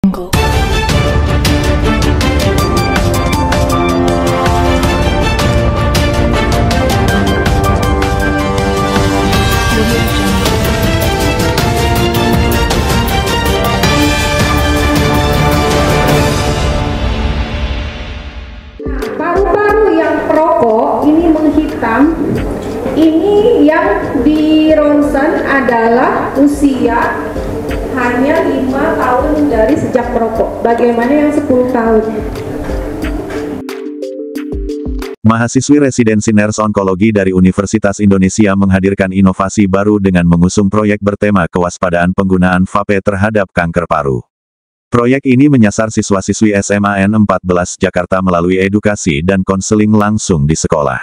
Paru-paru yang perokok ini menghitam, ini yang di ronsen adalah usia hanya 5 tahun dari sejak merokok. Bagaimana yang 10 tahun? Mahasiswi residensi Nurse Onkologi dari Universitas Indonesia menghadirkan inovasi baru dengan mengusung proyek bertema kewaspadaan penggunaan vape terhadap kanker paru. Proyek ini menyasar siswa-siswi SMA N14 Jakarta melalui edukasi dan konseling langsung di sekolah.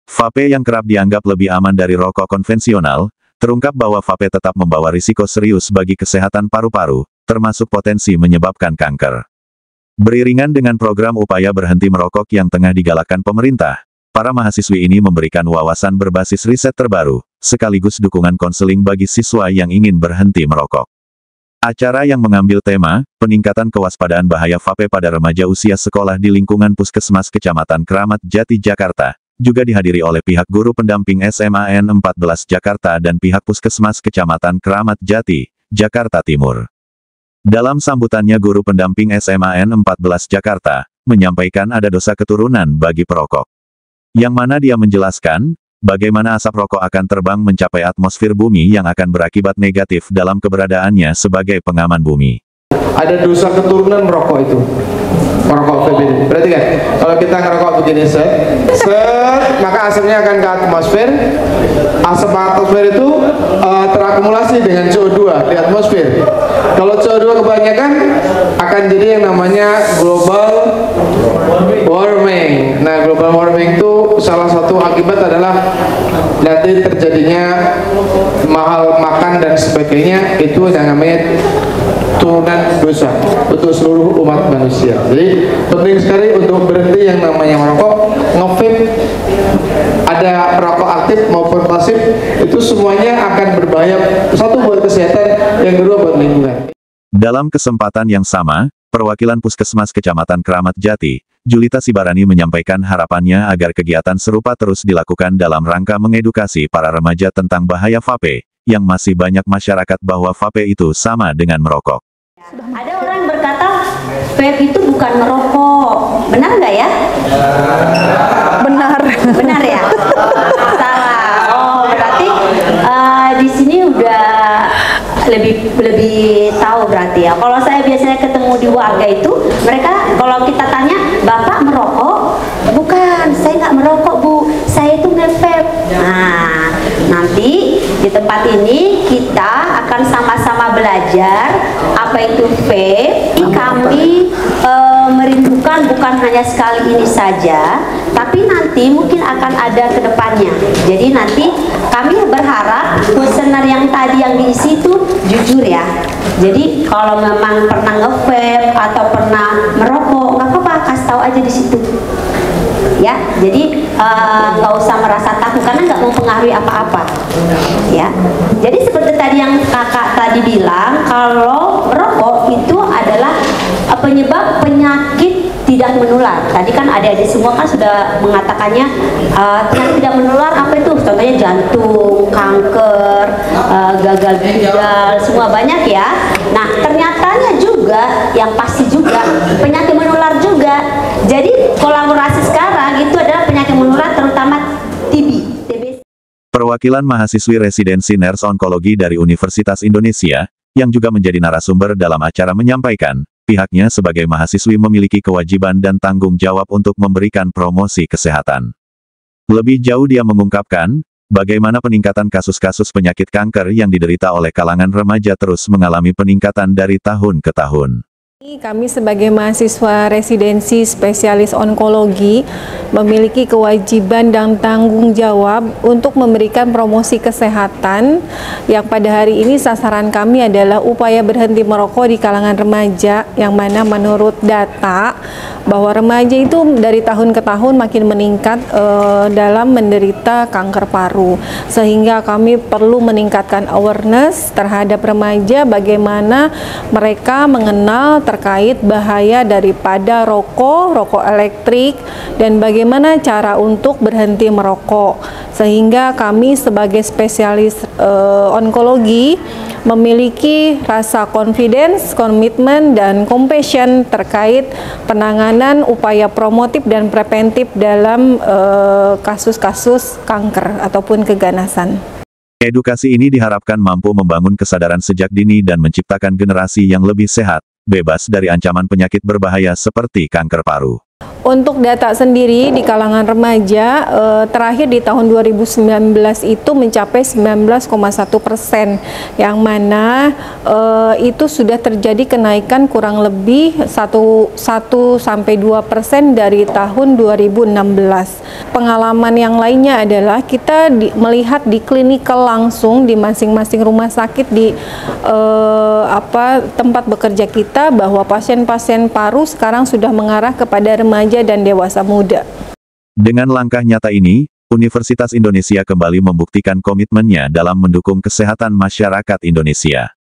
Vape yang kerap dianggap lebih aman dari rokok konvensional, terungkap bahwa vape tetap membawa risiko serius bagi kesehatan paru-paru, termasuk potensi menyebabkan kanker. Beriringan dengan program upaya berhenti merokok yang tengah digalakkan pemerintah, para mahasiswi ini memberikan wawasan berbasis riset terbaru, sekaligus dukungan konseling bagi siswa yang ingin berhenti merokok. Acara yang mengambil tema, peningkatan kewaspadaan bahaya vape pada remaja usia sekolah di lingkungan Puskesmas Kecamatan Kramat Jati, Jakarta, juga dihadiri oleh pihak guru pendamping SMA N14 Jakarta dan pihak Puskesmas Kecamatan Kramat Jati, Jakarta Timur. Dalam sambutannya guru pendamping SMA N14 Jakarta, menyampaikan ada dosa keturunan bagi perokok. Yang mana dia menjelaskan, bagaimana asap rokok akan terbang mencapai atmosfer bumi yang akan berakibat negatif dalam keberadaannya sebagai pengaman bumi. Ada dosa keturunan merokok itu. Merokok vape ini. Berarti kan, kalau kita ngerokok begini maka asapnya akan ke atmosfer. Asap atmosfer itu terakumulasi dengan CO2 di atmosfer. Kalau CO2 kebanyakan akan jadi yang namanya global warming. Nah, global warming itu salah satu akibat adalah nanti terjadinya mahal makan dan sebagainya, itu yang namanya turunan dosa untuk seluruh umat manusia. Jadi penting sekali untuk berhenti yang namanya merokok, nge-vape, ada perokok aktif maupun pasif, itu semuanya akan berbahaya. Satu buat kesehatan, yang kedua buat lingkungan. Dalam kesempatan yang sama, perwakilan Puskesmas Kecamatan Kramat Jati, Julita Sibarani menyampaikan harapannya agar kegiatan serupa terus dilakukan dalam rangka mengedukasi para remaja tentang bahaya vape, yang masih banyak masyarakat bahwa vape itu sama dengan merokok. Ada orang yang berkata, vape itu bukan merokok. Benar nggak ya? Benar. Benar ya? Salah. Oh, berarti di sini udah lebih tahu berarti ya. Kalau saya biasanya ketemu di warga itu, mereka kalau kita tanya, Bapak merokok? Bukan, saya nggak merokok Bu, saya itu nge-vape. Nah, nanti di tempat ini kita akan sama-sama belajar apa itu vape. Kami merindukan bukan hanya sekali ini saja, tapi nanti mungkin akan ada ke depannya. Jadi nanti kami berharap kuesioner yang tadi yang diisi itu jujur ya. Jadi kalau memang pernah nge-vape atau pernah merokok, nggak apa-apa, kasih tahu aja di situ. Ya, jadi nggak usah merasa takut karena nggak mempengaruhi apa-apa. Ya, jadi seperti tadi yang kakak tadi bilang, kalau merokok itu adalah penyebab penyakit tidak menular. Tadi kan adik-adik semua kan sudah mengatakannya penyakit tidak menular apa itu? Contohnya jantung, kanker, gagal ginjal, semua banyak ya. Nah, ternyatanya juga yang pasti juga penyakit menular juga. Jadi kolaborasi sekarang itu adalah penyakit menular terutama TB. Perwakilan mahasiswi residensi Nurse Onkologi dari Universitas Indonesia, yang juga menjadi narasumber dalam acara menyampaikan, pihaknya sebagai mahasiswi memiliki kewajiban dan tanggung jawab untuk memberikan promosi kesehatan. Lebih jauh dia mengungkapkan, bagaimana peningkatan kasus-kasus penyakit kanker yang diderita oleh kalangan remaja terus mengalami peningkatan dari tahun ke tahun. Kami sebagai mahasiswa residensi spesialis onkologi memiliki kewajiban dan tanggung jawab untuk memberikan promosi kesehatan yang pada hari ini sasaran kami adalah upaya berhenti merokok di kalangan remaja, yang mana menurut data bahwa remaja itu dari tahun ke tahun makin meningkat dalam menderita kanker paru, sehingga kami perlu meningkatkan awareness terhadap remaja bagaimana mereka mengenal terkait bahaya daripada rokok elektrik, dan bagaimana cara untuk berhenti merokok. Sehingga kami sebagai spesialis onkologi memiliki rasa confidence, komitmen, dan compassion terkait penanganan upaya promotif dan preventif dalam kasus-kasus kanker ataupun keganasan. Edukasi ini diharapkan mampu membangun kesadaran sejak dini dan menciptakan generasi yang lebih sehat, bebas dari ancaman penyakit berbahaya seperti kanker paru. Untuk data sendiri di kalangan remaja, terakhir di tahun 2019 itu mencapai 19,1%, yang mana itu sudah terjadi kenaikan kurang lebih 1-2% dari tahun 2016. Pengalaman yang lainnya adalah kita melihat di klinikal langsung di masing-masing rumah sakit di tempat bekerja kita, bahwa pasien-pasien paru sekarang sudah mengarah kepada remaja dan dewasa muda. Dengan langkah nyata ini, Universitas Indonesia kembali membuktikan komitmennya dalam mendukung kesehatan masyarakat Indonesia.